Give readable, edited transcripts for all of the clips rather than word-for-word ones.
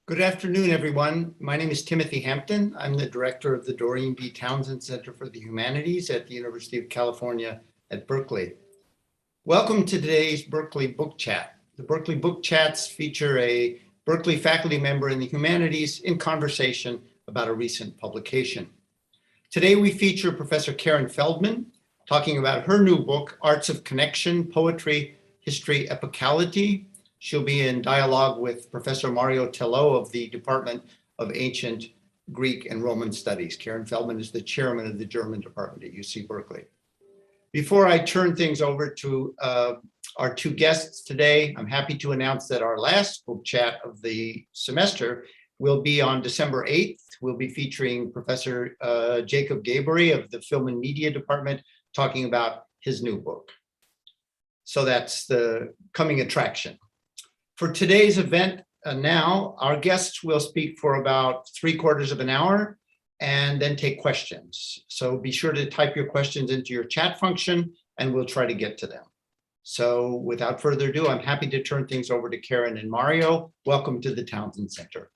Good afternoon, everyone. My name is Timothy Hampton. I'm the director of the Doreen B. Townsend Center for the Humanities at the University of California at Berkeley. Welcome to today's Berkeley Book Chat. The Berkeley Book Chats feature a Berkeley faculty member in the humanities in conversation about a recent publication. Today we feature Professor Karen Feldman talking about her new book, Arts of Connection, Poetry, History, Epicality. She'll be in dialogue with Professor Mario Telò of the Department of Ancient Greek and Roman Studies. Karen Feldman is the chairman of the German department at UC Berkeley. Before I turn things over to our two guests today, I'm happy to announce that our last book chat of the semester will be on December 8th. We'll be featuring Professor Jacob Gabory of the Film and Media Department talking about his new book. So that's the coming attraction. For today's event now, our guests will speak for about 3/4 of an hour and then take questions. So be sure to type your questions into your chat function and we'll try to get to them. So without further ado, I'm happy to turn things over to Karen and Mario. Welcome to the Townsend Center.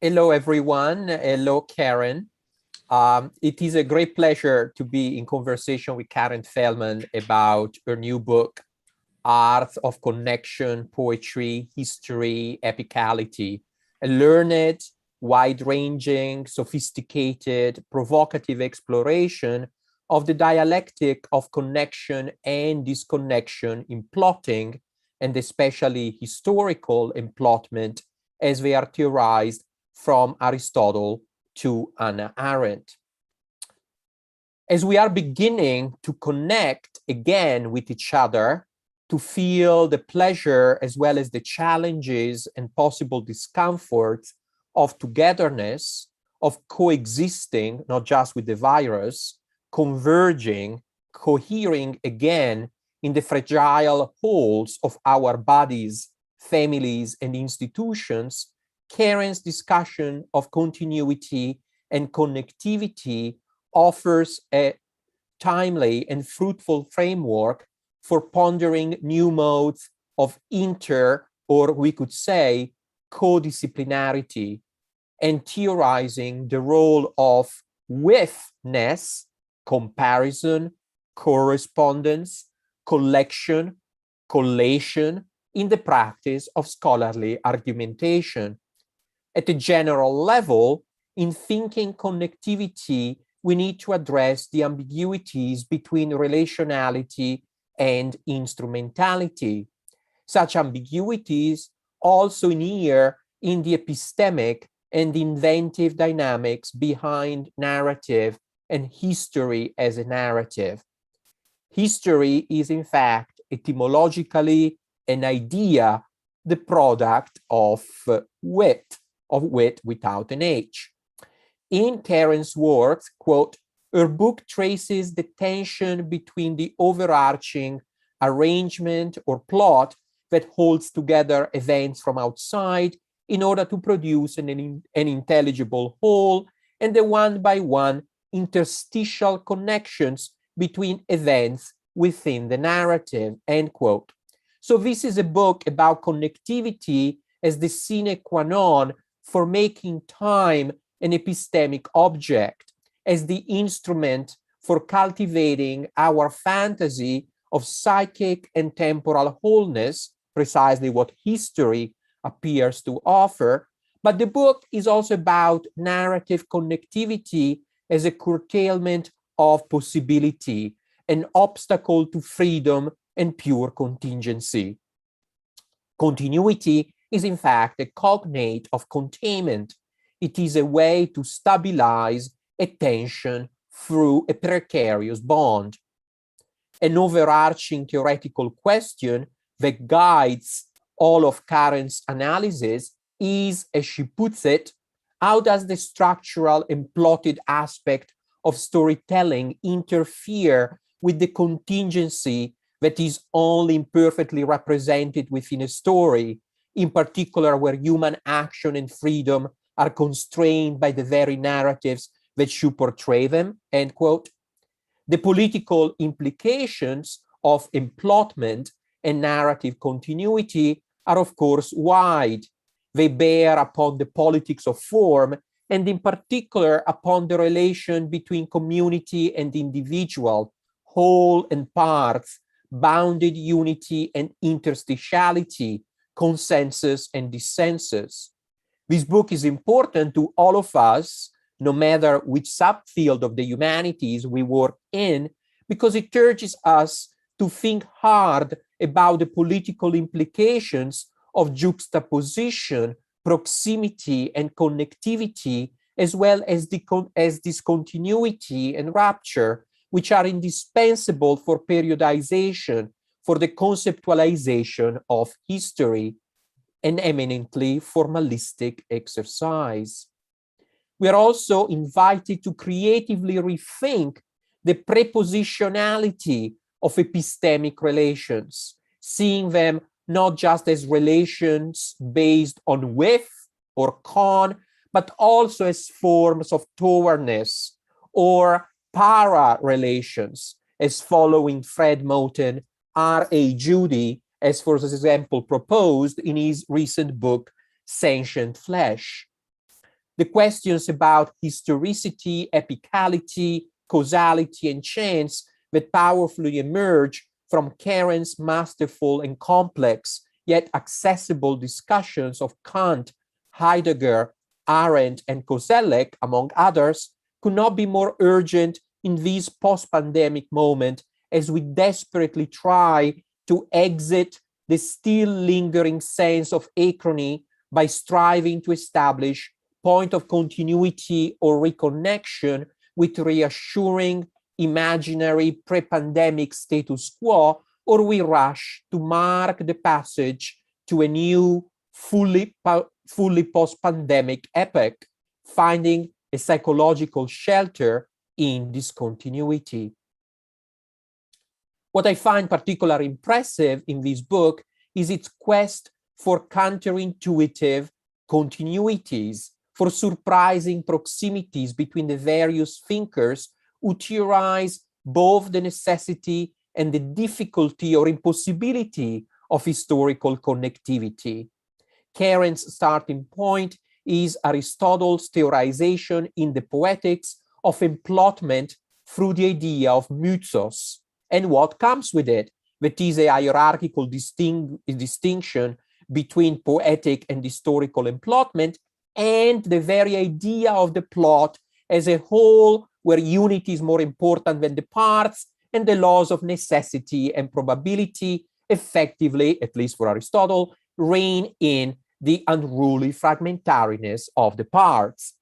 Hello, everyone. Hello, Karen. It is a great pleasure to be in conversation with Karen Feldman about her new book, Art of Connection, Poetry, History, Epicality, a learned, wide-ranging, sophisticated, provocative exploration of the dialectic of connection and disconnection in plotting, and especially historical emplotment, as they are theorized from Aristotle to Hannah Arendt. As we are beginning to connect again with each other, to feel the pleasure as well as the challenges and possible discomforts of togetherness, of coexisting, not just with the virus, converging, cohering again in the fragile wholes of our bodies, families, and institutions, Karen's discussion of continuity and connectivity offers a timely and fruitful framework for pondering new modes of or we could say, co-disciplinarity, and theorizing the role of withness, comparison, correspondence, collection, collation in the practice of scholarly argumentation. At a general level, in thinking connectivity, we need to address the ambiguities between relationality and instrumentality. Such ambiguities also inhere in the epistemic and inventive dynamics behind narrative and history as a narrative. History is, in fact, etymologically an idea, the product of wit without an H. In Karen's works, quote, her book traces the tension between the overarching arrangement or plot that holds together events from outside in order to produce an intelligible whole and the one-by-one interstitial connections between events within the narrative, end quote. So this is a book about connectivity as the sine qua non for making time an epistemic object, as the instrument for cultivating our fantasy of psychic and temporal wholeness, precisely what history appears to offer. But the book is also about narrative connectivity as a curtailment of possibility, an obstacle to freedom and pure contingency. Continuity is in fact a cognate of containment. It is a way to stabilize a tension through a precarious bond. An overarching theoretical question that guides all of Karen's analysis is, as she puts it, how does the structural and plotted aspect of storytelling interfere with the contingency that is only imperfectly represented within a story, in particular where human action and freedom are constrained by the very narratives that should portray them, end quote. The political implications of emplotment and narrative continuity are, of course, wide. They bear upon the politics of form, and in particular upon the relation between community and individual, whole and parts, bounded unity and interstitiality, consensus and dissensus. This book is important to all of us, no matter which subfield of the humanities we work in, because it urges us to think hard about the political implications of juxtaposition, proximity, and connectivity, as well as discontinuity and rupture, which are indispensable for periodization, for the conceptualization of history, an eminently formalistic exercise. We are also invited to creatively rethink the prepositionality of epistemic relations, seeing them not just as relations based on with or con, but also as forms of towardness or para-relations, as following Fred Moten, R.A. Judy, as for example proposed in his recent book, Sentient Flesh. The questions about historicity, epicality, causality, and chance that powerfully emerge from Karen's masterful and complex, yet accessible discussions of Kant, Heidegger, Arendt, and Koselleck, among others, could not be more urgent in this post-pandemic moment as we desperately try to exit the still lingering sense of achrony by striving to establish point of continuity or reconnection with reassuring imaginary pre-pandemic status quo, or we rush to mark the passage to a new, fully post-pandemic epoch, finding a psychological shelter in discontinuity. What I find particularly impressive in this book is its quest for counterintuitive continuities, for surprising proximities between the various thinkers who theorize both the necessity and the difficulty or impossibility of historical connectivity. Karen's starting point is Aristotle's theorization in the Poetics of emplotment through the idea of mythos, and what comes with it, that is a hierarchical distinction between poetic and historical emplotment, and the very idea of the plot as a whole, where unity is more important than the parts, and the laws of necessity and probability effectively, at least for Aristotle, rein in the unruly fragmentariness of the parts.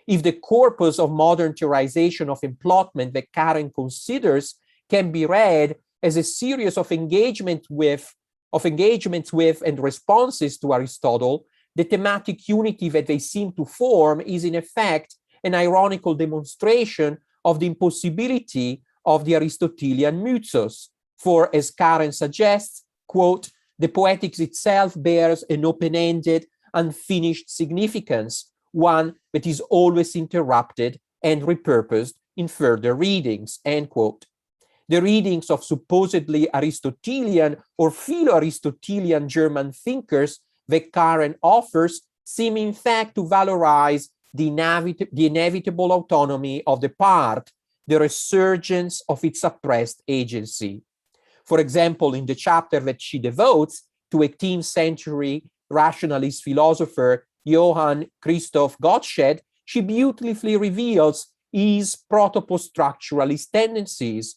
If the corpus of modern theorization of emplotment that Karen considers can be read as a series of engagements with and responses to Aristotle, the thematic unity that they seem to form is in effect an ironical demonstration of the impossibility of the Aristotelian mythos. For, as Karen suggests, quote, the Poetics itself bears an open-ended, unfinished significance, one that is always interrupted and repurposed in further readings, end quote. The readings of supposedly Aristotelian or philo-Aristotelian German thinkers that Karen offers seem in fact to valorize the inevitable autonomy of the part, the resurgence of its suppressed agency. For example, in the chapter that she devotes to 18th century rationalist philosopher Johann Christoph Gottsched, she beautifully reveals his proto-post-structuralist tendencies.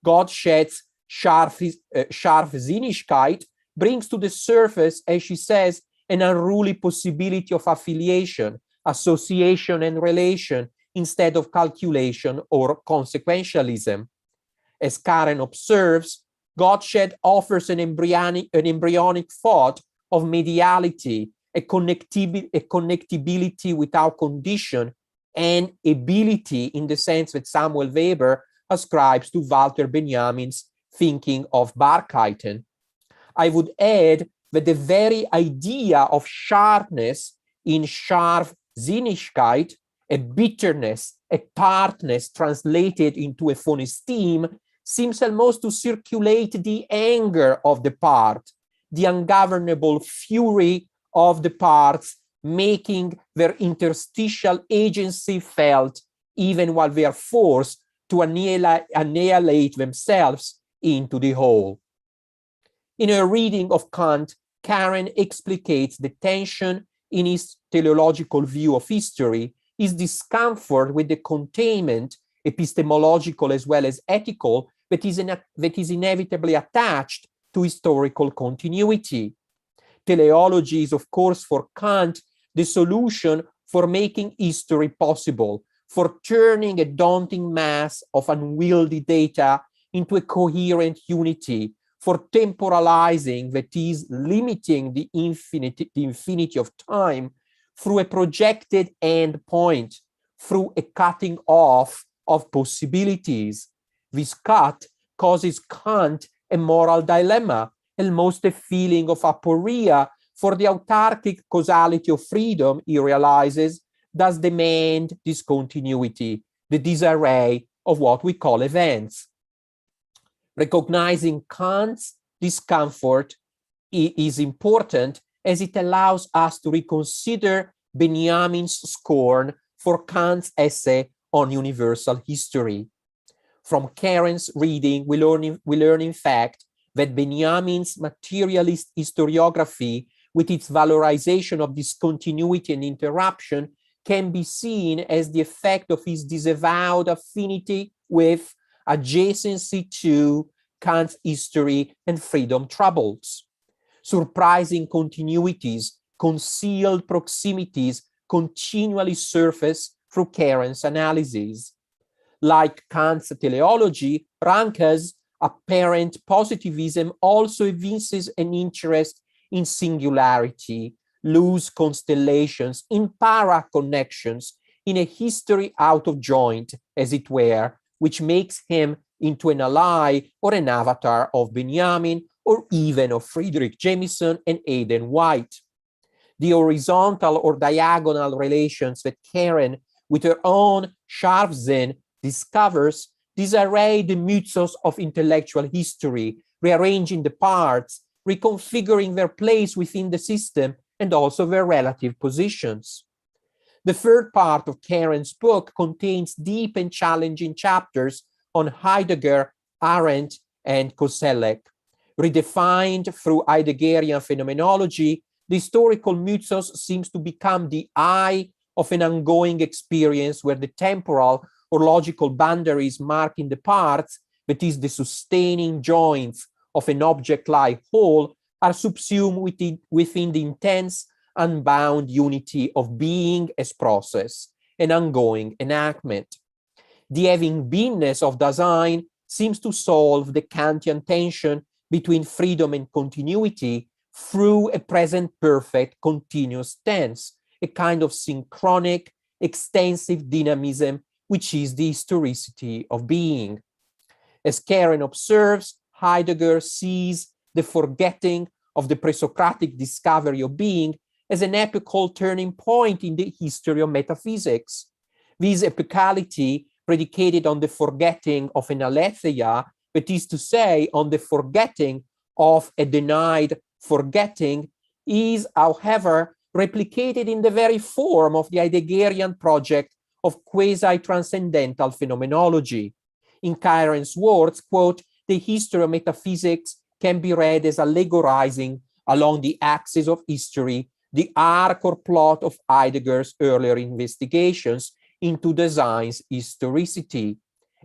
Gottsched's Scharfsinnigkeit brings to the surface, as she says, an unruly possibility of affiliation, association, and relation instead of calculation or consequentialism. As Karen observes, Gottsched offers an embryonic thought of mediality, a connectibility without condition, and ability in the sense that Samuel Weber ascribes to Walter Benjamin's thinking of Barkeiten. I would add that the very idea of sharpness in Scharfsinnigkeit, a bitterness, a tartness translated into a phonesteme, seems almost to circulate the anger of the part, the ungovernable fury of the parts, making their interstitial agency felt even while they are forced to annihilate themselves into the whole. In her reading of Kant, Karen explicates the tension in his teleological view of history, his discomfort with the containment, epistemological as well as ethical, that is inevitably attached to historical continuity. Teleology is, of course, for Kant, the solution for making history possible, for turning a daunting mass of unwieldy data into a coherent unity, for temporalizing, that is, limiting the infinity of time through a projected end point, through a cutting off of possibilities. This cut causes Kant a moral dilemma, almost a feeling of aporia, for the autarkic causality of freedom, he realizes, does demand discontinuity, the disarray of what we call events. Recognizing Kant's discomfort is important, as it allows us to reconsider Benjamin's scorn for Kant's essay on universal history. From Karen's reading, we learn in fact that Benjamin's materialist historiography, with its valorization of discontinuity and interruption, can be seen as the effect of his disavowed affinity with, adjacency to, Kant's history and freedom troubles. Surprising continuities, concealed proximities continually surface through Karen's analysis. Like Kant's teleology, Ranke's apparent positivism also evinces an interest in singularity, loose constellations, in para-connections, in a history out of joint, as it were, which makes him into an ally or an avatar of Benjamin, or even of Friedrich Jameson and Aidan White. The horizontal or diagonal relations that Karen, with her own Scharfsinn, discovers, disarray the mythos of intellectual history, rearranging the parts, reconfiguring their place within the system, and also their relative positions. The third part of Karen's book contains deep and challenging chapters on Heidegger, Arendt, and Koselleck. Redefined through Heideggerian phenomenology, the historical mythos seems to become the eye of an ongoing experience where the temporal or logical boundaries marking the parts, that is, the sustaining joints of an object-like whole, are subsumed within the intense, unbound unity of being as process, an ongoing enactment. The having beenness of Dasein seems to solve the Kantian tension between freedom and continuity through a present perfect continuous tense, a kind of synchronic, extensive dynamism, which is the historicity of being. As Karen observes, Heidegger sees the forgetting of the pre-Socratic discovery of being as an epochal turning point in the history of metaphysics. This epicality, predicated on the forgetting of an aletheia, that is to say, on the forgetting of a denied forgetting, is, however, replicated in the very form of the Heideggerian project of quasi-transcendental phenomenology. In Karen's words, quote, the history of metaphysics can be read as allegorizing along the axis of history the arc or plot of Heidegger's earlier investigations into Dasein's historicity,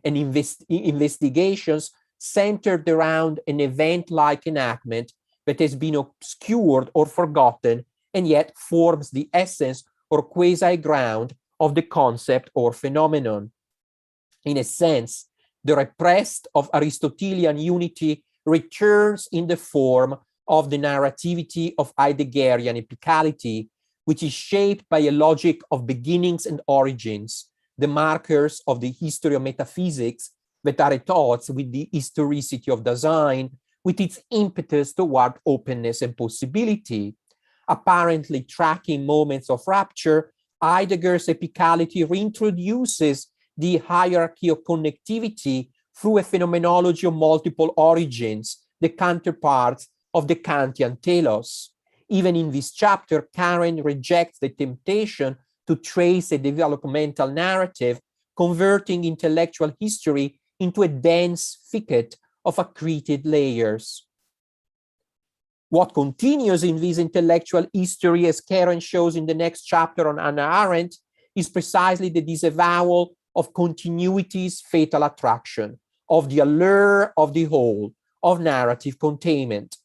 and investigations centered around an event-like enactment that has been obscured or forgotten and yet forms the essence or quasi-ground of the concept or phenomenon. In a sense, the repressed of Aristotelian unity returns in the form of the narrativity of Heideggerian epicality, which is shaped by a logic of beginnings and origins, the markers of the history of metaphysics that are at odds with the historicity of Dasein, with its impetus toward openness and possibility. Apparently tracking moments of rapture, Heidegger's epicality reintroduces the hierarchy of connectivity through a phenomenology of multiple origins, the counterparts of the Kantian telos. Even in this chapter, Karen rejects the temptation to trace a developmental narrative, converting intellectual history into a dense thicket of accreted layers. What continues in this intellectual history, as Karen shows in the next chapter on Hannah Arendt, is precisely the disavowal of continuity's fatal attraction, of the allure of the whole, of narrative containment.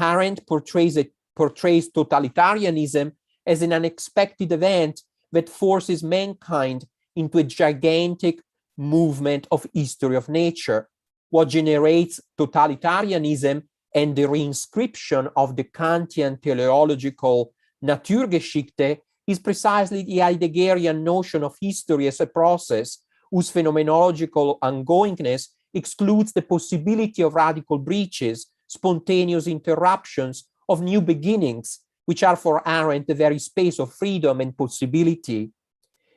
Arendt portrays totalitarianism as an unexpected event that forces mankind into a gigantic movement of history of nature. What generates totalitarianism and the reinscription of the Kantian teleological Naturgeschichte is precisely the Heideggerian notion of history as a process whose phenomenological ongoingness excludes the possibility of radical breaches, spontaneous interruptions of new beginnings, which are for Arendt the very space of freedom and possibility.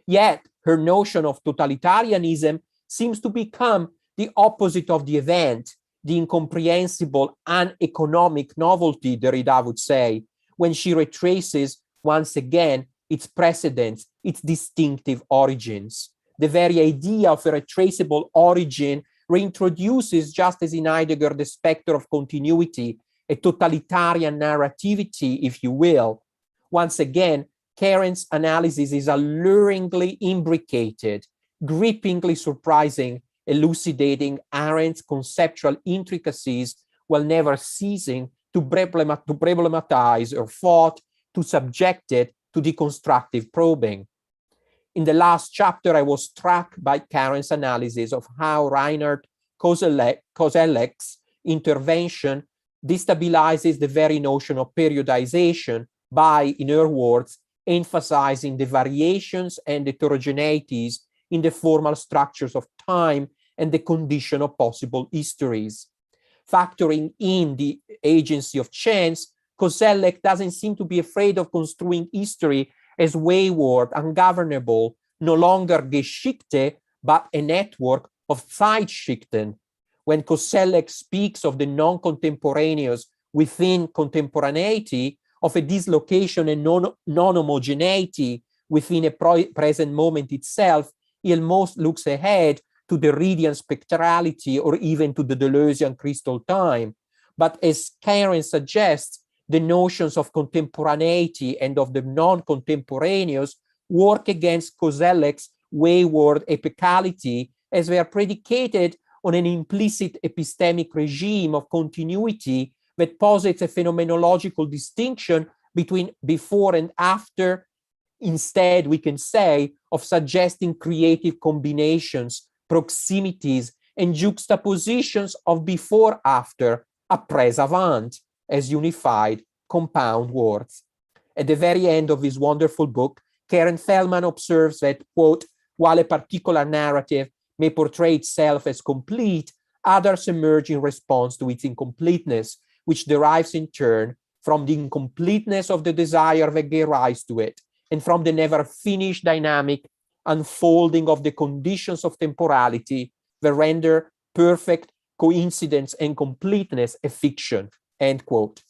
Yet, her notion of totalitarianism seems to become the opposite of the event, the incomprehensible uneconomic novelty, Derrida would say, when she retraces once again its precedents, its distinctive origins. The very idea of a retraceable origin reintroduces, just as in Heidegger, the specter of continuity, a totalitarian narrativity, if you will. Once again, Karen's analysis is alluringly imbricated, grippingly surprising, elucidating Arendt's conceptual intricacies while never ceasing to problematize her thought, to subject it to deconstructive probing. In the last chapter, I was struck by Karen's analysis of how Reinhard Koselleck's intervention destabilizes the very notion of periodization by, in her words, emphasizing the variations and heterogeneities in the formal structures of time and the condition of possible histories. Factoring in the agency of chance, Koselleck doesn't seem to be afraid of construing history as wayward, ungovernable, no longer Geschichte, but a network of Zeitschichten. When Koselleck speaks of the non-contemporaneous within contemporaneity, of a dislocation and non-homogeneity within a present moment itself, he almost looks ahead to the Redian spectrality or even to the Deleuzian crystal time. But as Karen suggests, the notions of contemporaneity and of the non-contemporaneous work against Koselleck's wayward epicality, as they are predicated on an implicit epistemic regime of continuity that posits a phenomenological distinction between before and after. Instead, we can say, of suggesting creative combinations, proximities, and juxtapositions of before-after, après-avant, as unified compound words. At the very end of this wonderful book, Karen Feldman observes that, quote, while a particular narrative may portray itself as complete, others emerge in response to its incompleteness, which derives in turn from the incompleteness of the desire that gave rise to it, and from the never finished dynamic unfolding of the conditions of temporality that render perfect coincidence and completeness a fiction, end quote.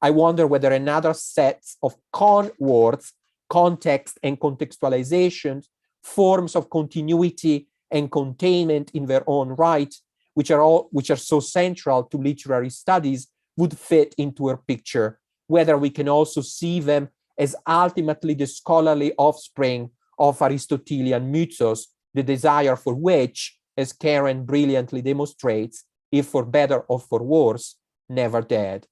I wonder whether another set of words, context and contextualization, forms of continuity and containment in their own right, which are so central to literary studies, would fit into her picture, whether we can also see them as ultimately the scholarly offspring of Aristotelian mythos, the desire for which, as Karen brilliantly demonstrates, if for better or for worse, never dead.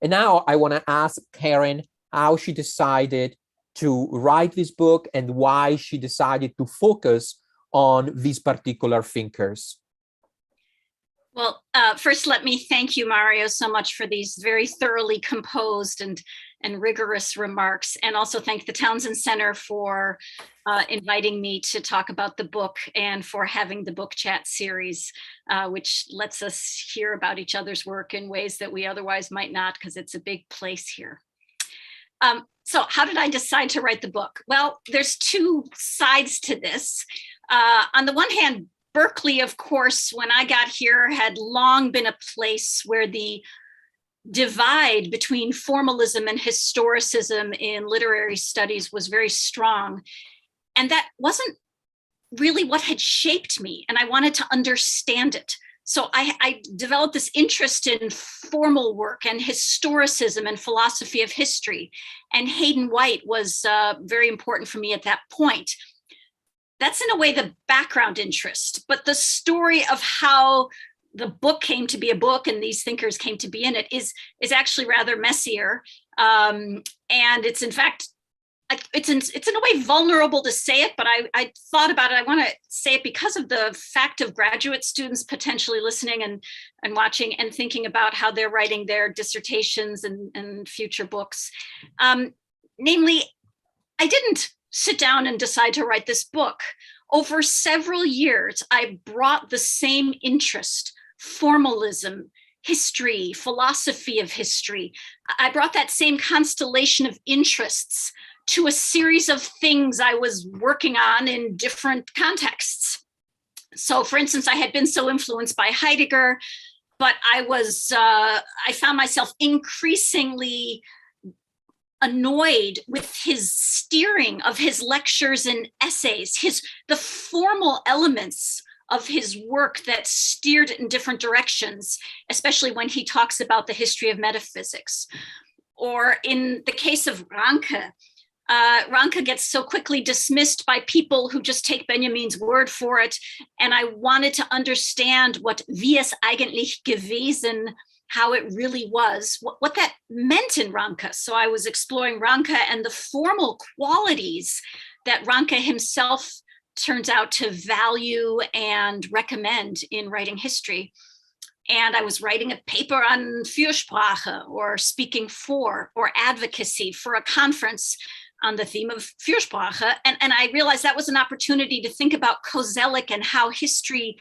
And now I want to ask Karen how she decided to write this book and why she decided to focus on these particular thinkers. Well, first, let me thank you, Mario, so much for these very thoroughly composed and rigorous remarks, and also thank the Townsend Center for inviting me to talk about the book and for having the book chat series, which lets us hear about each other's work in ways that we otherwise might not, because it's a big place here. So how did I decide to write the book? Well, there's two sides to this. On the one hand, Berkeley, of course, when I got here, had long been a place where the divide between formalism and historicism in literary studies was very strong. And that wasn't really what had shaped me, and I wanted to understand it. So I developed this interest in formal work and historicism and philosophy of history. And Hayden White was very important for me at that point. That's in a way the background interest, but the story of how the book came to be a book and these thinkers came to be in it is actually rather messier. And it's in fact, it's in a way vulnerable to say it, but I thought about it. I want to say it because of the fact of graduate students potentially listening and watching and thinking about how they're writing their dissertations and future books. Namely, I didn't sit down and decide to write this book. Over several years, I brought the same interest, formalism, history, philosophy of history. I brought that same constellation of interests to a series of things I was working on in different contexts. So for instance, I had been so influenced by Heidegger, but I found myself increasingly annoyed with his steering of his lectures and essays, the formal elements of his work that steered in different directions, especially when he talks about the history of metaphysics. Or in the case of Ranke, Ranke gets so quickly dismissed by people who just take Benjamin's word for it. And I wanted to understand what wie es eigentlich gewesen, how it really was, what that meant in Ranke. So I was exploring Ranke and the formal qualities that Ranke himself turns out to value and recommend in writing history. And I was writing a paper on Fürsprache, or speaking for, or advocacy for a conference on the theme of Fürsprache. And I realized that was an opportunity to think about Koselleck and how history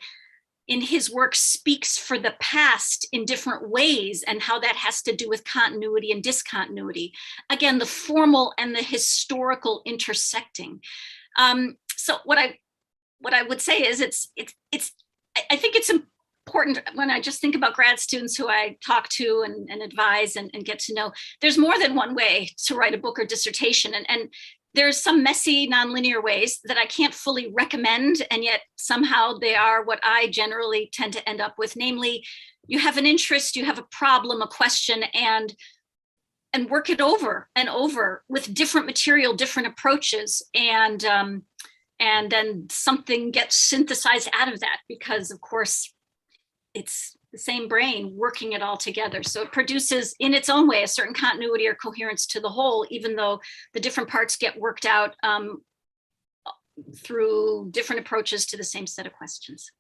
in his work speaks for the past in different ways, and how that has to do with continuity and discontinuity. Again, the formal and the historical intersecting. So what I would say is I think it's important when I just think about grad students who I talk to and advise and get to know, there's more than one way to write a book or dissertation. And there's some messy, nonlinear ways that I can't fully recommend, and yet somehow they are what I generally tend to end up with. Namely, you have an interest, you have a problem, a question, and work it over and over with different material, different approaches, and then something gets synthesized out of that, because of course it's the same brain working it all together. So it produces in its own way a certain continuity or coherence to the whole, even though the different parts get worked out through different approaches to the same set of questions.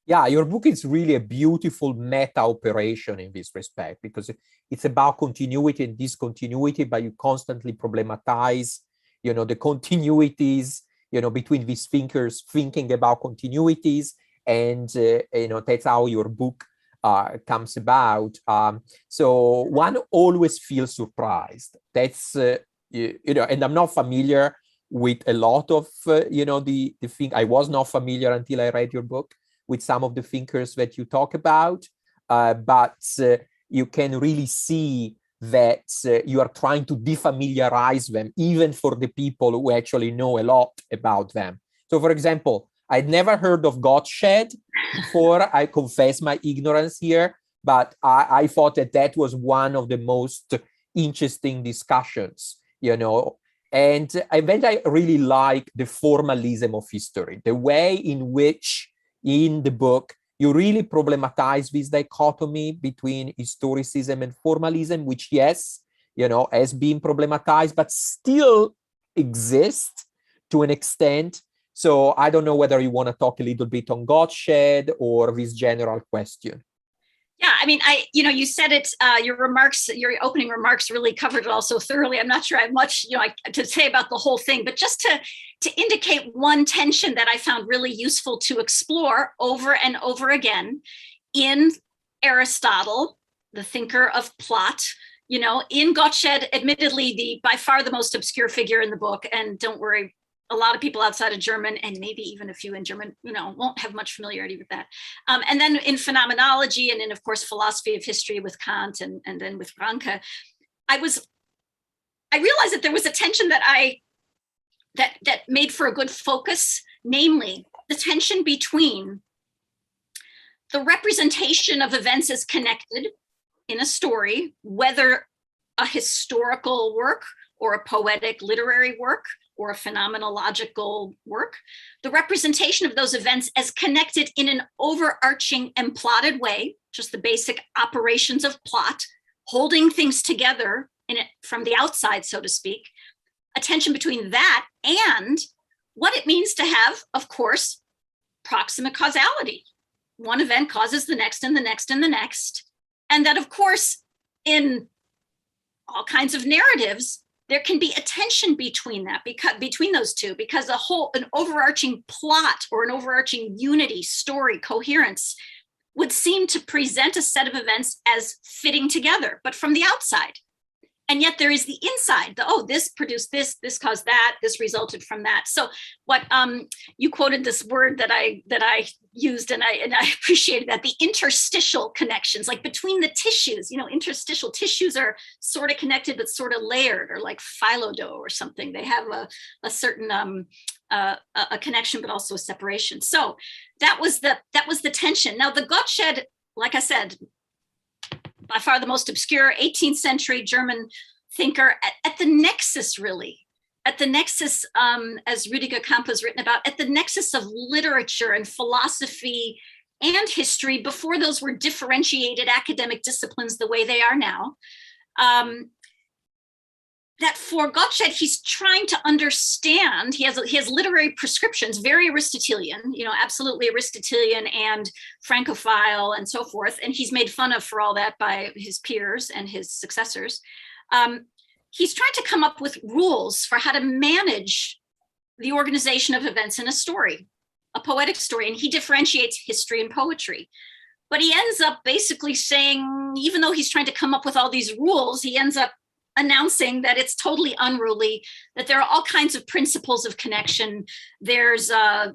Yeah, your book is really a beautiful meta operation in this respect, because it's about continuity and discontinuity, but you constantly problematize, the continuities, between these thinkers thinking about continuities. And, that's how your book comes about. So one always feels surprised. That's, and I'm not familiar with a lot of, the thing. I was not familiar until I read your book with some of the thinkers that you talk about. But you can really see that you are trying to defamiliarize them, even for the people who actually know a lot about them. So, for example, I'd never heard of Gottsched before. I confess my ignorance here, but I thought that was one of the most interesting discussions, And then I really like the formalism of history, the way in which in the book you really problematize this dichotomy between historicism and formalism, which, yes, has been problematized, but still exists to an extent. So I don't know whether you want to talk a little bit on Gottsched or this general question. Yeah, I mean, you said it, your opening remarks really covered it all so thoroughly. I'm not sure I have much, to say about the whole thing, but just to indicate one tension that I found really useful to explore over and over again in Aristotle, the thinker of plot, in Gottsched, admittedly, by far the most obscure figure in the book. And don't worry, a lot of people outside of German, and maybe even a few in German, won't have much familiarity with that. And then in phenomenology, and in, of course, philosophy of history with Kant, and then with Ranke, I realized that there was a tension that made for a good focus, namely the tension between the representation of events as connected in a story, whether a historical work or a poetic literary work or a phenomenological work, the representation of those events as connected in an overarching and plotted way, just the basic operations of plot, holding things together in it from the outside, so to speak, a tension between that and what it means to have, of course, proximate causality. One event causes the next and the next and the next. And that, of course, in all kinds of narratives, there can be a tension between those two, because an overarching plot or an overarching unity, story, coherence would seem to present a set of events as fitting together, but from the outside. And yet there is the inside, this produced this caused that, this resulted from that. So what you quoted this word that I used, and I appreciated that, the interstitial connections, like between the tissues. Interstitial tissues are sort of connected but sort of layered, or like phyllodough or something. They have a certain a connection but also a separation. So that was the tension. Now the Gottsched, like I said, by far the most obscure 18th century German thinker at the nexus, really. At the nexus, as Rüdiger Kamp has written about, at the nexus of literature and philosophy and history, before those were differentiated academic disciplines the way they are now. That for Gottsched, he's trying to understand, he has literary prescriptions, very Aristotelian, absolutely Aristotelian and Francophile and so forth. And he's made fun of for all that by his peers and his successors. He's trying to come up with rules for how to manage the organization of events in a story, a poetic story. And he differentiates history and poetry. But he ends up basically saying, even though he's trying to come up with all these rules, he ends up announcing that it's totally unruly, that there are all kinds of principles of connection. There's the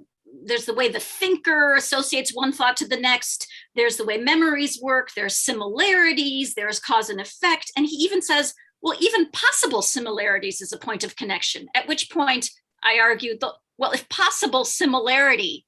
way the thinker associates one thought to the next. There's the way memories work. There's similarities. There's cause and effect. And he even says, well, even possible similarities is a point of connection. At which point I argued, if possible similarity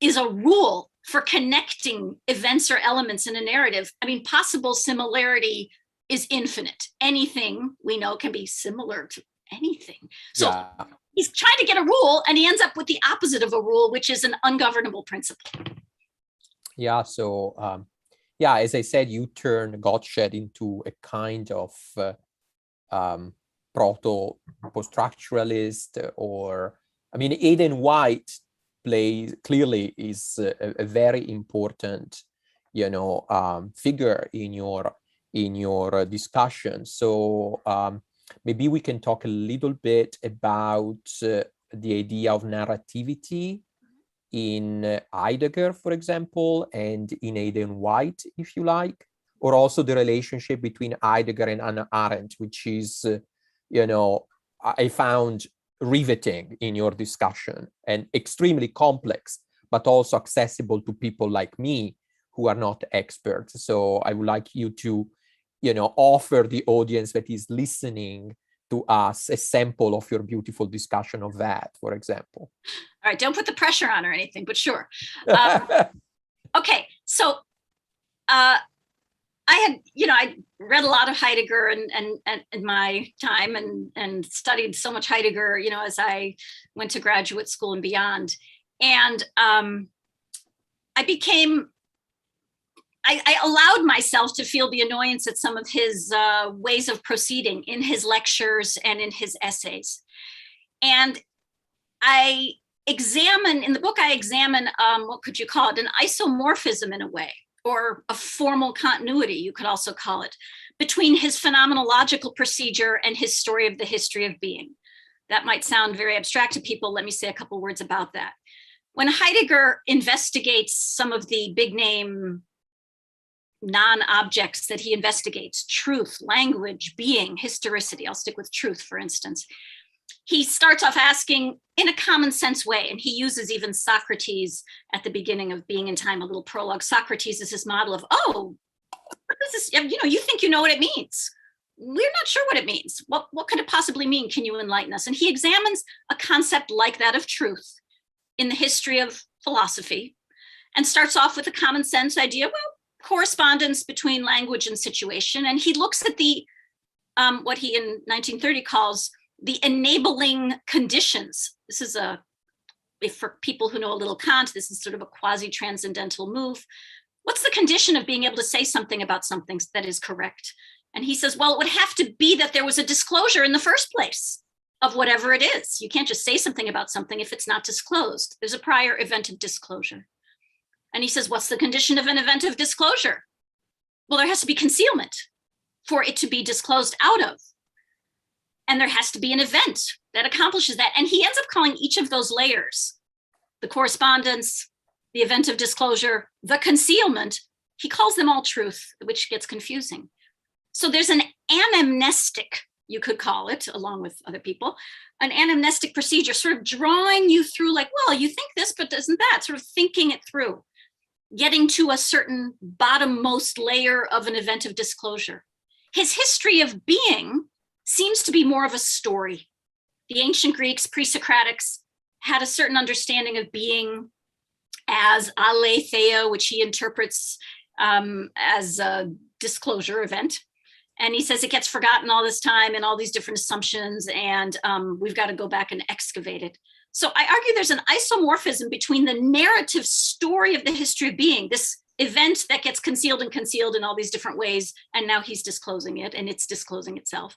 is a rule for connecting events or elements in a narrative, possible similarity is infinite. Anything we know can be similar to anything. So he's trying to get a rule, and he ends up with the opposite of a rule, which is an ungovernable principle. Yeah. So, as I said, you turn Gottsched into a kind of proto-post-structuralist, or, Aidan White clearly is a very important, figure in your discussion. So maybe we can talk a little bit about the idea of narrativity in Heidegger, for example, and in Aidan White, if you like, or also the relationship between Heidegger and Hannah Arendt, which is, I found riveting in your discussion and extremely complex, but also accessible to people like me who are not experts. So I would like you to offer the audience that is listening to us a sample of your beautiful discussion of that, for example. All right, don't put the pressure on or anything, but sure. Okay, so I read a lot of Heidegger and in my time, and studied so much Heidegger, as I went to graduate school and beyond. And I allowed myself to feel the annoyance at some of his ways of proceeding in his lectures and in his essays. And in the book, I examine, what could you call it, an isomorphism in a way, or a formal continuity, you could also call it, between his phenomenological procedure and his story of the history of being. That might sound very abstract to people. Let me say a couple words about that. When Heidegger investigates some of the big name non-objects that he investigates, truth, language, being, historicity, I'll stick with truth, for instance, he starts off asking in a common sense way, and he uses even Socrates at the beginning of Being in Time, a little prologue. Socrates is his model of, oh, what is this? You think you know what it means. We're not sure what it means. What could it possibly mean? Can you enlighten us? And he examines a concept like that of truth in the history of philosophy and starts off with a common sense idea, well, correspondence between language and situation. And he looks at the what he in 1930 calls the enabling conditions. This is for people who know a little Kant, this is sort of a quasi-transcendental move. What's the condition of being able to say something about something that is correct? And he says, well, it would have to be that there was a disclosure in the first place of whatever it is. You can't just say something about something if it's not disclosed. There's a prior event of disclosure. And he says, what's the condition of an event of disclosure? Well, there has to be concealment for it to be disclosed out of. And there has to be an event that accomplishes that. And he ends up calling each of those layers, the correspondence, the event of disclosure, the concealment, he calls them all truth, which gets confusing. So there's an anamnestic, you could call it, along with other people, an anamnestic procedure, sort of drawing you through like, well, you think this, but isn't that? Sort of thinking it through, getting to a certain bottommost layer of an event of disclosure. His history of being seems to be more of a story. The ancient Greeks, pre-Socratics, had a certain understanding of being as aletheia, which he interprets as a disclosure event. And he says it gets forgotten all this time and all these different assumptions, and we've got to go back and excavate it. So I argue there's an isomorphism between the narrative story of the history of being, this event that gets concealed in all these different ways, and now he's disclosing it, and it's disclosing itself,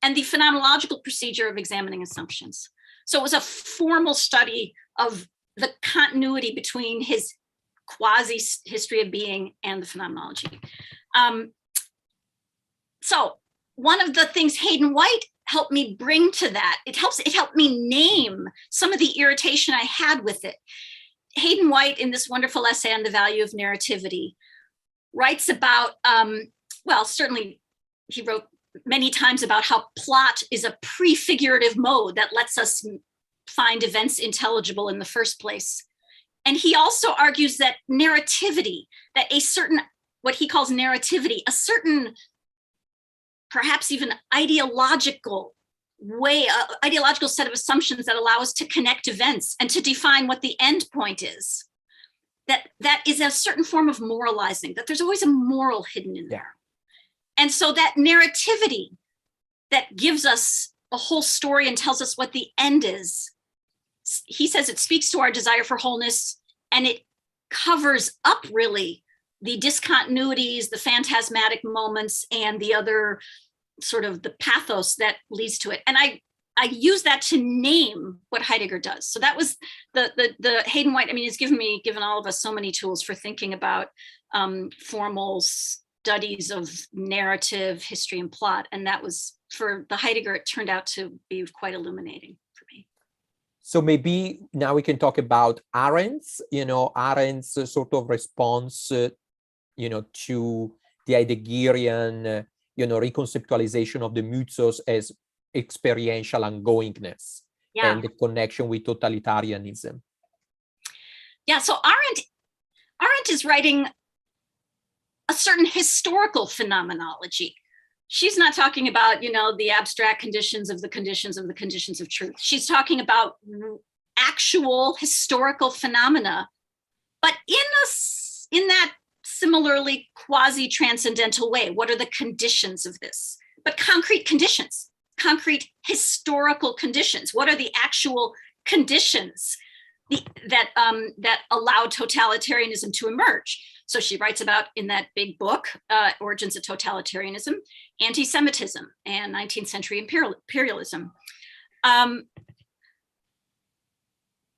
and the phenomenological procedure of examining assumptions. So it was a formal study of the continuity between his quasi-history of being and the phenomenology. So one of the things Hayden White helped me bring to that, it helped me name some of the irritation I had with it. Hayden White, in this wonderful essay on the value of narrativity, writes about, well, certainly he wrote many times about how plot is a prefigurative mode that lets us find events intelligible in the first place. And he also argues that narrativity, that a certain, what he calls narrativity, a certain perhaps even ideological way, ideological set of assumptions that allow us to connect events and to define what the end point is, that is a certain form of moralizing, that there's always a moral hidden in there. And so that narrativity that gives us a whole story and tells us what the end is, he says it speaks to our desire for wholeness, and it covers up really the discontinuities, the phantasmatic moments, and the other sort of the pathos that leads to it. And I use that to name what Heidegger does. So that was the Hayden White. I mean, he's given all of us so many tools for thinking about formal studies of narrative, history, and plot. And that was, for the Heidegger, it turned out to be quite illuminating for me. So maybe now we can talk about Arendt's, Arendt's sort of response, to the Heideggerian, reconceptualization of the mythos as experiential ongoingness and the connection with totalitarianism. Yeah, so Arendt is writing a certain historical phenomenology. She's not talking about, the abstract conditions of the conditions of the conditions of truth. She's talking about actual historical phenomena, but in that similarly quasi-transcendental way. What are the conditions of this? But concrete conditions, concrete historical conditions. What are the actual conditions that allowed totalitarianism to emerge? So she writes about, in that big book, Origins of Totalitarianism, anti-Semitism and 19th century imperialism.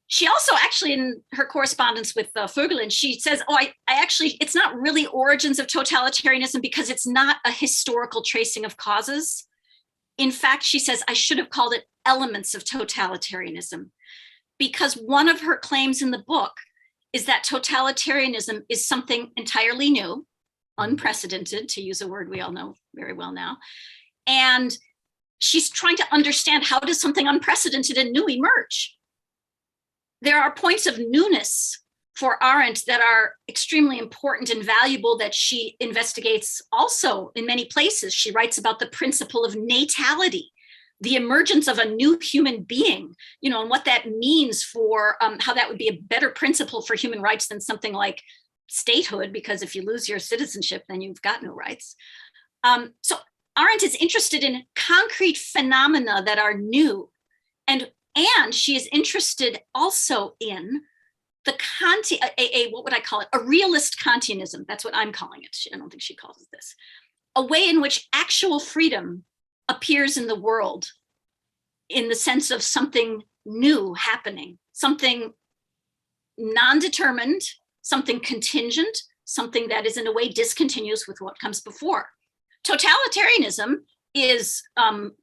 She also actually, in her correspondence with Voegelin, she says, I actually, it's not really origins of totalitarianism because it's not a historical tracing of causes. In fact, she says, I should have called it elements of totalitarianism, because one of her claims in the book is that totalitarianism is something entirely new, unprecedented, to use a word we all know very well now. And she's trying to understand, how does something unprecedented and new emerge? There are points of newness for Arendt that are extremely important and valuable that she investigates also in many places. She writes about the principle of natality, the emergence of a new human being, and what that means for how that would be a better principle for human rights than something like statehood, because if you lose your citizenship, then you've got no rights. So Arendt is interested in concrete phenomena that are new, and she is interested also in the what would I call it? A realist Kantianism. That's what I'm calling it. I don't think she calls it this. A way in which actual freedom appears in the world in the sense of something new happening, something non-determined, something contingent, something that is in a way discontinuous with what comes before. Totalitarianism is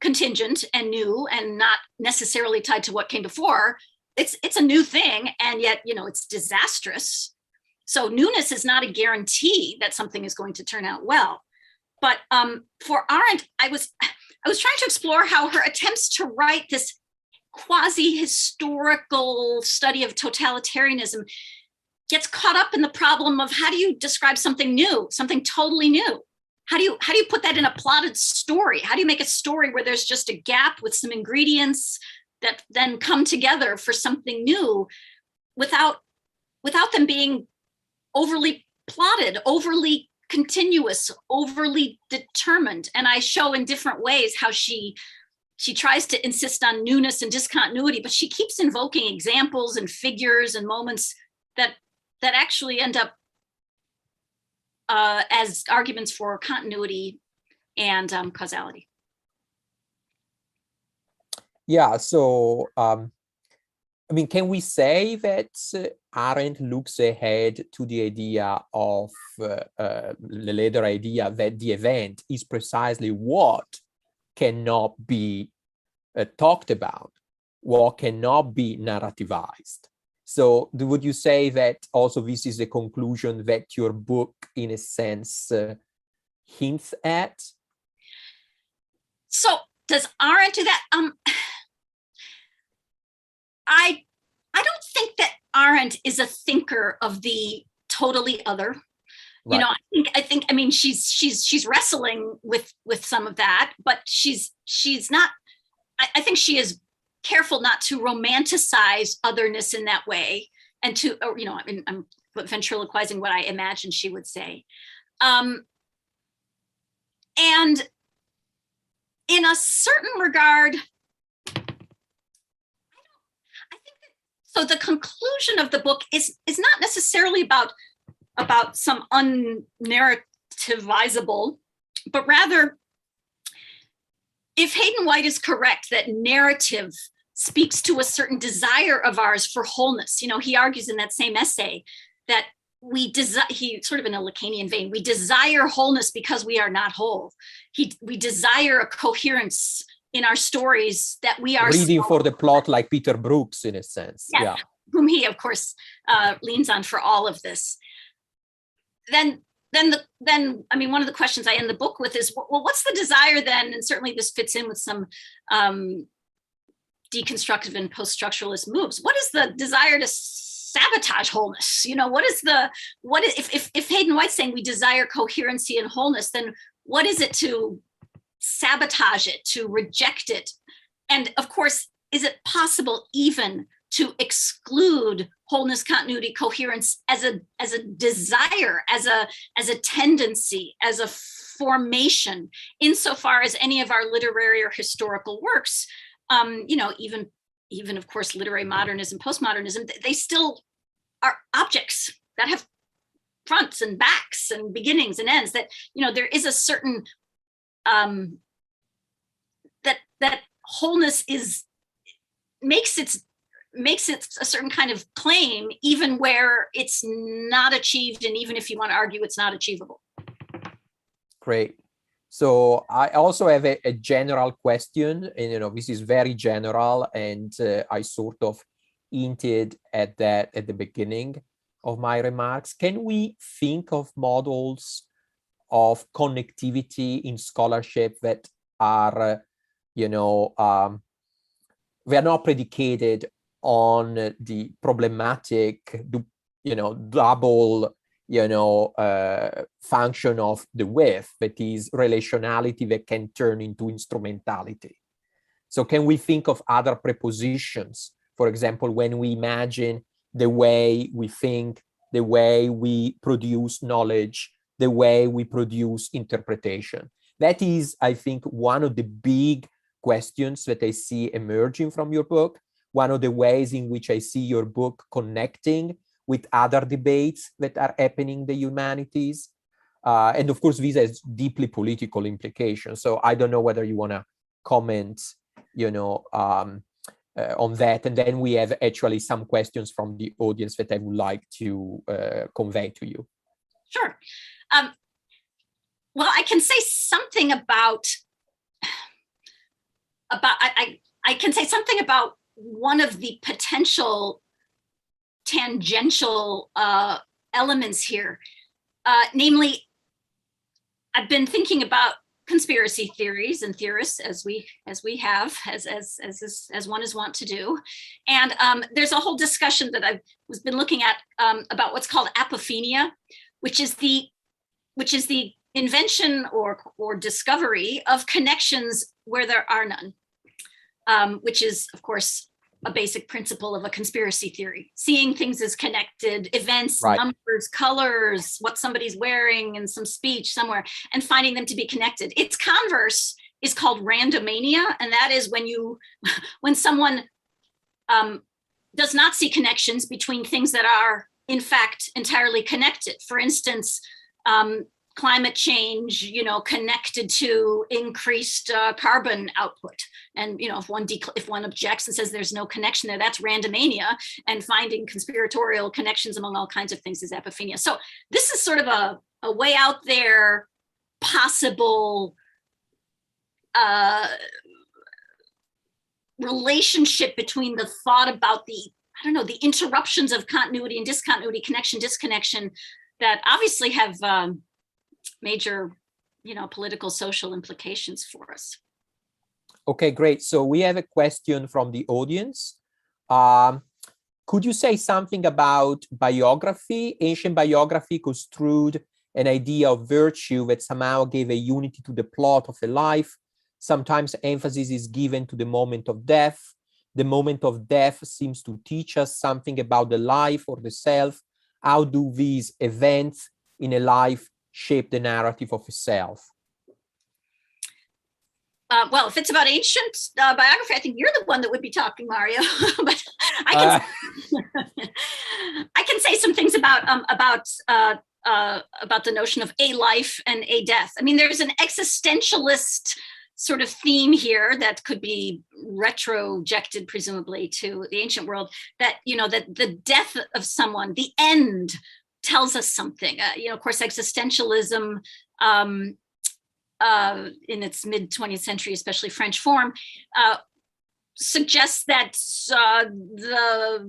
contingent and new and not necessarily tied to what came before. It's a new thing, and yet, it's disastrous. So newness is not a guarantee that something is going to turn out well. But for Arendt, I was trying to explore how her attempts to write this quasi-historical study of totalitarianism gets caught up in the problem of, how do you describe something new, something totally new? How do you put that in a plotted story? How do you make a story where there's just a gap with some ingredients that then come together for something new without them being overly plotted, overly continuous, overly determined? And I show in different ways how she tries to insist on newness and discontinuity, but she keeps invoking examples and figures and moments that actually end up as arguments for continuity and causality. Yeah, so can we say that Arendt looks ahead to the idea of the later idea that the event is precisely what cannot be talked about, what cannot be narrativized? So would you say that also this is a conclusion that your book, in a sense, hints at? So does Arendt do that? I don't think that Arendt is a thinker of the totally other. Right. I think she's wrestling with some of that, but she's not. I think she is careful not to romanticize otherness in that way, and to I'm ventriloquizing what I imagine she would say, and in a certain regard, so the conclusion of the book is not necessarily about some unnarrativizable, but rather, if Hayden White is correct that narrative speaks to a certain desire of ours for wholeness, he argues in that same essay that he sort of in a Lacanian vein, we desire wholeness because we are not whole. We desire a coherence in our stories that we are reading for the plot, like Peter Brooks, in a sense. Yes, yeah, whom he of course leans on for all of this. Then one of the questions I end the book with is, well, what's the desire then? And certainly this fits in with some deconstructive and post-structuralist moves. What is the desire to sabotage wholeness? If Hayden White's saying we desire coherency and wholeness, then what is it to sabotage it, to reject it? And of course, is it possible even to exclude wholeness, continuity, coherence as a desire, as a tendency, as a formation, insofar as any of our literary or historical works, even of course literary modernism, postmodernism, they still are objects that have fronts and backs and beginnings and ends. That there is a certain that wholeness makes it a certain kind of claim, even where it's not achieved, and even if you want to argue it's not achievable. Great. So I also have a general question, and this is very general, and I sort of hinted at that at the beginning of my remarks. Can we think of models of connectivity in scholarship that are they are not predicated on the problematic, double, function of the with, that is relationality that can turn into instrumentality. So can we think of other prepositions, for example, when we imagine the way we think, the way we produce knowledge, the way we produce interpretation? That is, I think, one of the big questions that I see emerging from your book, one of the ways in which I see your book connecting with other debates that are happening in the humanities. And of course, this has deeply political implications. So I don't know whether you want to comment, on that. And then we have actually some questions from the audience that I would like to convey to you. Sure. Well, I can say something about I can say something about one of the potential tangential elements here. Namely, I've been thinking about conspiracy theories and theorists as one is wont to do, and there's a whole discussion that I've been looking at about what's called apophenia, which is the invention or discovery of connections where there are none, which is, of course, a basic principle of a conspiracy theory, seeing things as connected, events, right, numbers, colors, what somebody's wearing in some speech somewhere, and finding them to be connected. Its converse is called randomania, and that is when someone does not see connections between things that are, in fact, entirely connected. For instance, climate change, connected to increased carbon output. And, if one objects and says there's no connection there, that's randomania, and finding conspiratorial connections among all kinds of things is apophenia. So this is sort of a way out there possible relationship between the thought about the interruptions of continuity and discontinuity, connection, disconnection, that obviously have major, political, social implications for us. Okay, great. So we have a question from the audience. Could you say something about biography? Ancient biography construed an idea of virtue that somehow gave a unity to the plot of a life. Sometimes emphasis is given to the moment of death. The moment of death seems to teach us something about the life or the self. How do these events in a life shape the narrative of a self? Well, if it's about ancient biography, I think you're the one that would be talking, Mario. But I can say some things about the notion of a life and a death. I mean, there's an existentialist sort of theme here that could be retrojected, presumably, to the ancient world. That that the death of someone, the end, tells us something. Of course, existentialism, in its mid-20th century, especially French form, suggests that the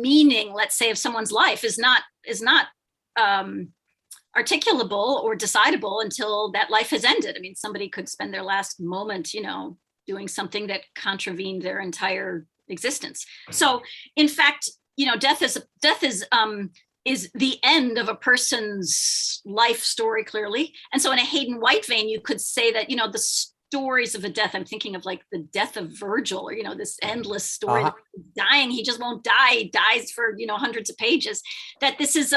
meaning, let's say, of someone's life is not articulable or decidable until that life has ended. I mean, somebody could spend their last moment, doing something that contravened their entire existence. So, in fact, death is the end of a person's life story, clearly. And so in a Hayden White vein, you could say that, the stories of a death, I'm thinking of like the death of Virgil, or, this endless story, that he's dying, he just won't die, he dies for, hundreds of pages, that this is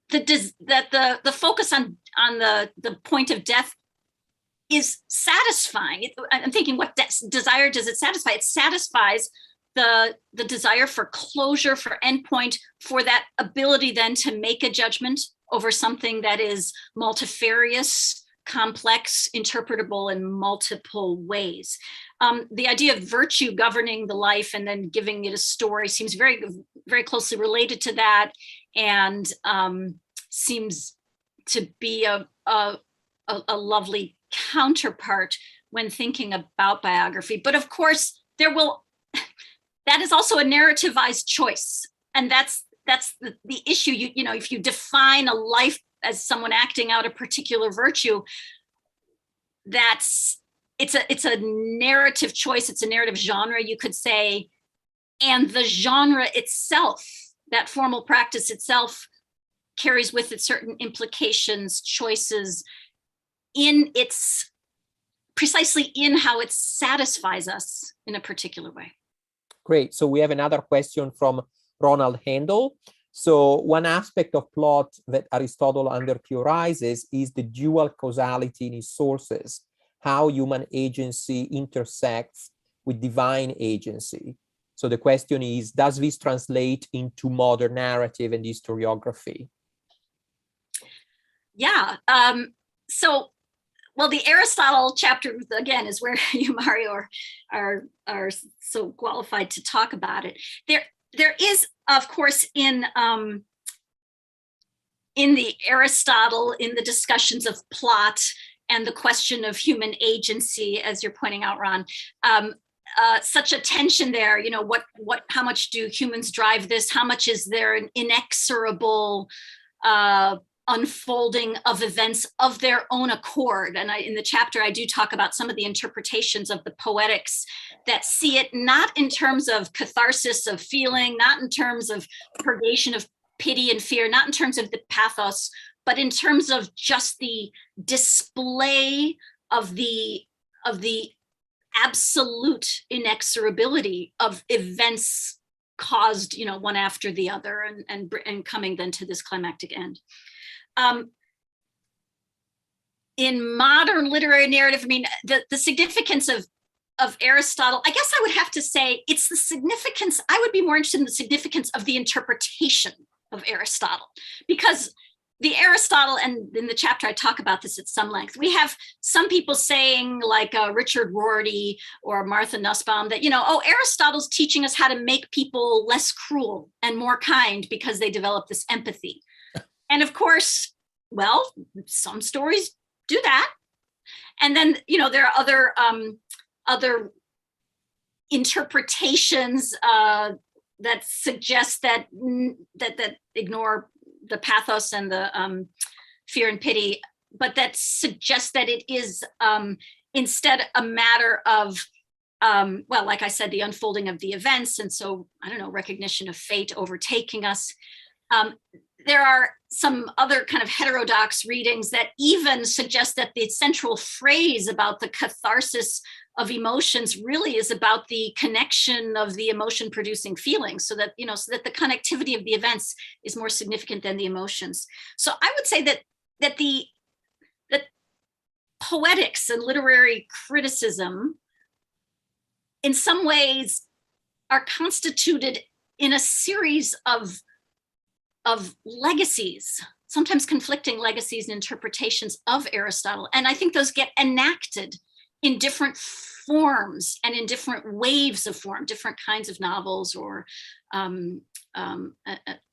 the focus on the point of death is satisfying. I'm thinking, what desire does it satisfy? It satisfies the desire for closure, for endpoint, for that ability then to make a judgment over something that is multifarious, complex, interpretable in multiple ways. The idea of virtue governing the life and then giving it a story seems very, very closely related to that, and seems to be a lovely counterpart when thinking about biography. But of course, that is also a narrativized choice. And that's the issue. If you define a life someone acting out a particular virtue, it's a narrative choice. It's a narrative genre, you could say. And the genre itself, that formal practice itself, carries with it certain implications, choices precisely in how it satisfies us in a particular way. Great. So we have another question from Ronald Handel. So one aspect of plot that Aristotle under-theorizes is the dual causality in his sources, how human agency intersects with divine agency. So the question is, does this translate into modern narrative and historiography? Yeah. Well, the Aristotle chapter, again, is where you, Mario, are so qualified to talk about it. There is, of course, in the Aristotle, in the discussions of plot and the question of human agency, as you're pointing out, Ron, such a tension there. You know, how much do humans drive this? How much is there an inexorable unfolding of events of their own accord? And in the chapter, I do talk about some of the interpretations of the poetics that see it not in terms of catharsis of feeling, not in terms of purgation of pity and fear, not in terms of the pathos, but in terms of just the display of the absolute inexorability of events caused, you know, one after the other, and coming then to this climactic end. In modern literary narrative, I mean, the significance of Aristotle, I guess I would have to say it's the significance, I would be more interested in the significance of the interpretation of Aristotle, because the Aristotle, and in the chapter I talk about this at some length, we have some people saying, like Richard Rorty or Martha Nussbaum, that, you know, oh, Aristotle's teaching us how to make people less cruel and more kind because they develop this empathy. And of course, well, some stories do that. And then, you know, there are other interpretations that suggest that ignore the pathos and the fear and pity, but that suggest that it is instead a matter of, well, like I said, the unfolding of the events. And so, I don't know, recognition of fate overtaking us. There are some other kind of heterodox readings that even suggest that the central phrase about the catharsis of emotions really is about the connection of the emotion producing feelings, so that, you know, so that the connectivity of the events is more significant than the emotions. So I would say that the poetics and literary criticism in some ways are constituted in a series of legacies, sometimes conflicting legacies and interpretations of Aristotle. And I think those get enacted in different forms and in different waves of form, different kinds of novels or, you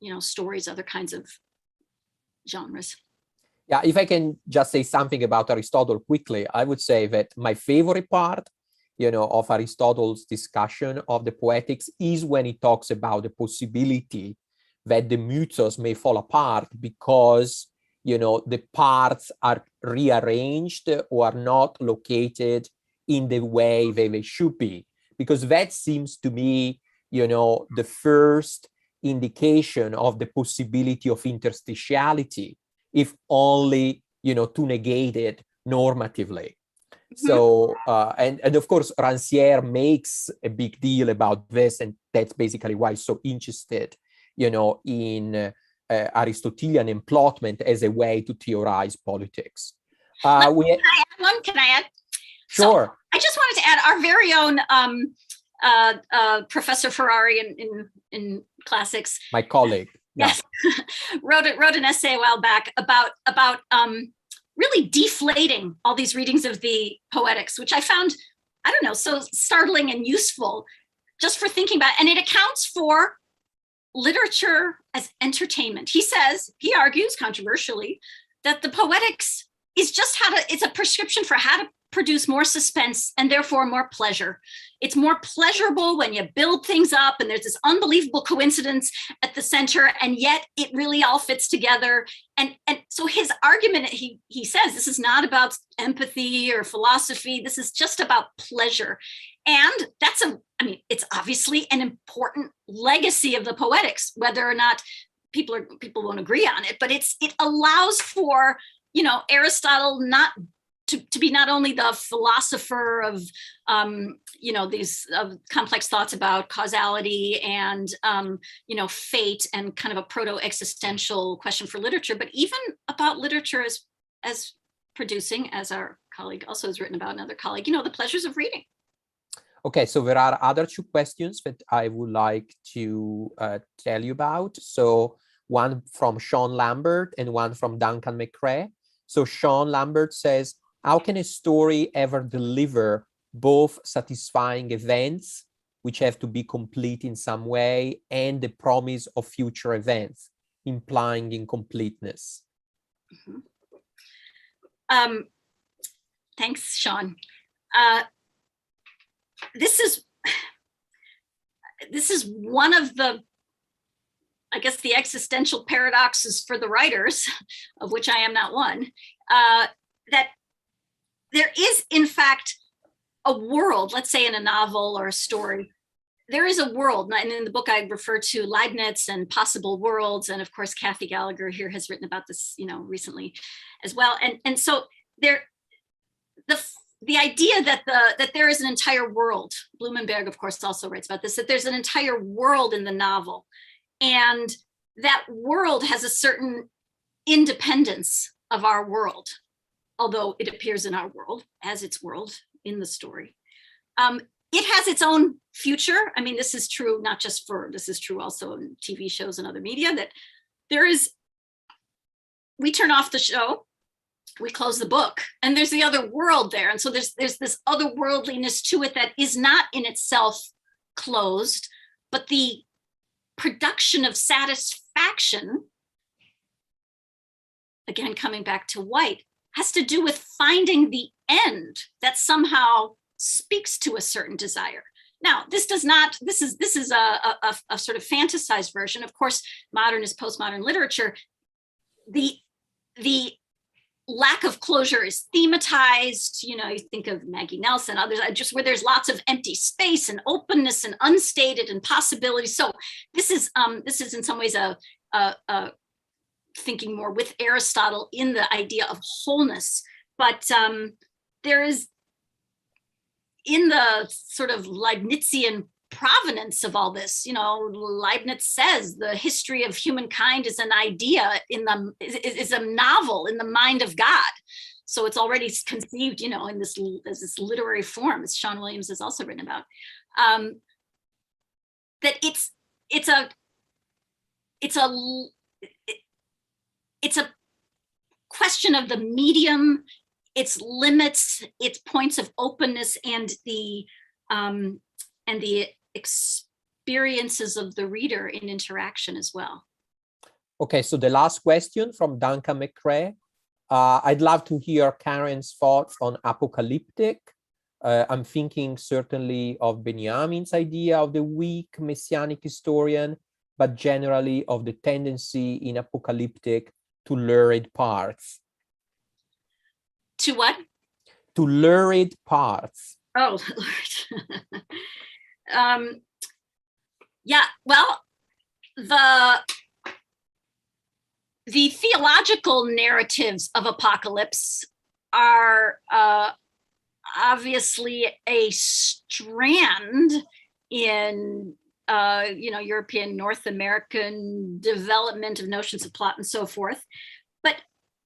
know, stories, other kinds of genres. Yeah, if I can just say something about Aristotle quickly, I would say that my favorite part, you know, of Aristotle's discussion of the poetics is when he talks about the possibility that the mythos may fall apart because, you know, the parts are rearranged or are not located in the way they should be. Because that seems to me, you know, the first indication of the possibility of interstitiality, if only, you know, to negate it normatively. So, and of course, Rancière makes a big deal about this, and that's basically why he's so interested, you know, in Aristotelian employment as a way to theorize politics. Can I add one? Can I add? Sure. So I just wanted to add our very own Professor Ferrari in classics. My colleague. Yes, wrote an essay a while back about really deflating all these readings of the poetics, which I found, I don't know, so startling and useful just for thinking about it. And it accounts for literature as entertainment. He argues controversially that the poetics is just it's a prescription for how to produce more suspense and therefore more pleasure. It's more pleasurable when you build things up and there's this unbelievable coincidence at the center, and yet it really all fits together. And so his argument, he says, this is not about empathy or philosophy. This is just about pleasure. And that's it's obviously an important legacy of the poetics, whether or not people won't agree on it, but it allows for, Aristotle to be not only the philosopher of, these complex thoughts about causality and, fate and kind of a proto-existential question for literature, but even about literature as producing, as our colleague also has written about, another colleague, the pleasures of reading. Okay, so there are other two questions that I would like to tell you about. So one from Sean Lambert and one from Duncan McCrae. So Sean Lambert says, how can a story ever deliver both satisfying events, which have to be complete in some way, and the promise of future events, implying incompleteness? Mm-hmm. Thanks, Sean. This is one of the, I guess, the existential paradoxes for the writers, of which I am not one, that there is, in fact, a world, let's say in a novel or a story, there is a world, and in the book I refer to Leibniz and possible worlds, and of course Kathy Gallagher here has written about this, recently as well. And so the idea that there is an entire world, Blumenberg, of course, also writes about this, that there's an entire world in the novel, and that world has a certain independence of our world, although it appears in our world as its world in the story. It has its own future. I mean, this is true also in TV shows and other media, that we turn off the show, we close the book, and there's the other world there. And so there's this otherworldliness to it that is not in itself closed, but the production of satisfaction, again, coming back to White, has to do with finding the end that somehow speaks to a certain desire. Now, this is a sort of fantasized version. Of course, modernist, postmodern literature, the lack of closure is thematized. You think of Maggie Nelson, others, just where there's lots of empty space and openness and unstated and possibility. So this is in some ways a thinking more with Aristotle in the idea of wholeness. But there is, in the sort of Leibnizian provenance of all this, Leibniz says the history of humankind is an idea is a novel in the mind of God. So it's already conceived, in this literary form, as Sean Williams has also written about. That it's a question of the medium, its limits, its points of openness, and the experiences of the reader in interaction as well. Okay, so the last question from Duncan McCrae. I'd love to hear Karen's thoughts on apocalyptic. I'm thinking certainly of Benjamin's idea of the weak messianic historian, but generally of the tendency in apocalyptic to lurid parts. To what? To lurid parts. Oh, Lord. Yeah, well, the theological narratives of apocalypse are obviously a strand in European, North American development of notions of plot and so forth. But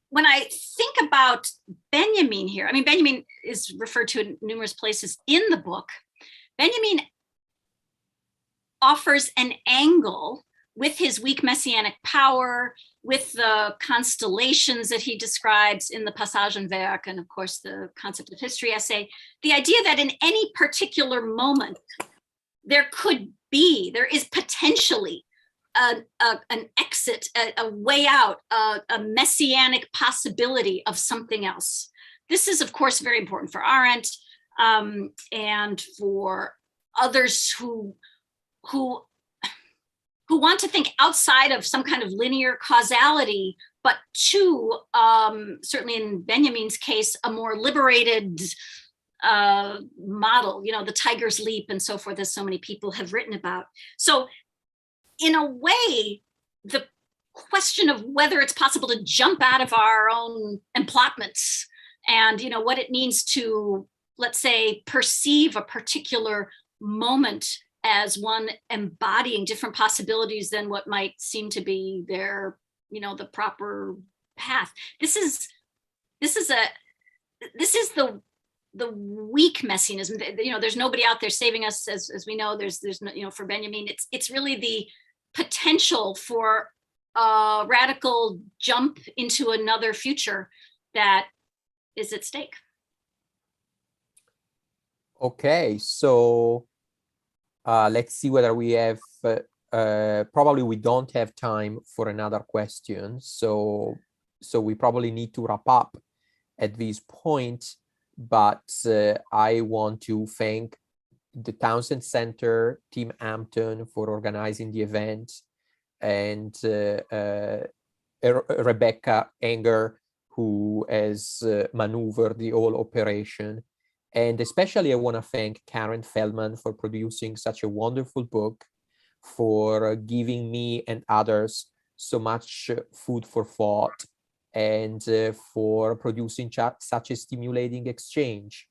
when I think about Benjamin here, Benjamin is referred to in numerous places in the book. Benjamin offers an angle with his weak messianic power, with the constellations that he describes in the Passagenwerk, and of course the concept of history essay, the idea that in any particular moment, there is potentially an exit, a way out, a messianic possibility of something else. this is, of course, very important for Arendt and for others who want to think outside of some kind of linear causality, but to, certainly in Benjamin's case, a more liberated model, the tiger's leap and so forth, as so many people have written about. So in a way, the question of whether it's possible to jump out of our own emplotments and what it means to, let's say, perceive a particular moment as one embodying different possibilities than what might seem to be their, the proper path. This is the weak messianism. There's nobody out there saving us, as we know. There's no, for Benjamin, it's really the potential for a radical jump into another future that is at stake. Okay, so let's see whether we have, probably we don't have time for another question. So we probably need to wrap up at this point, but I want to thank the Townsend Center, Team Hampton for organizing the event, and Rebecca Enger, who has maneuvered the whole operation. And especially I want to thank Karen Feldman for producing such a wonderful book, for giving me and others so much food for thought, and for producing such a stimulating exchange.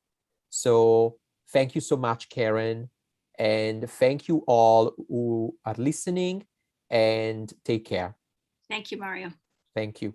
So thank you so much, Karen, and thank you all who are listening, and take care. Thank you, Mario. Thank you.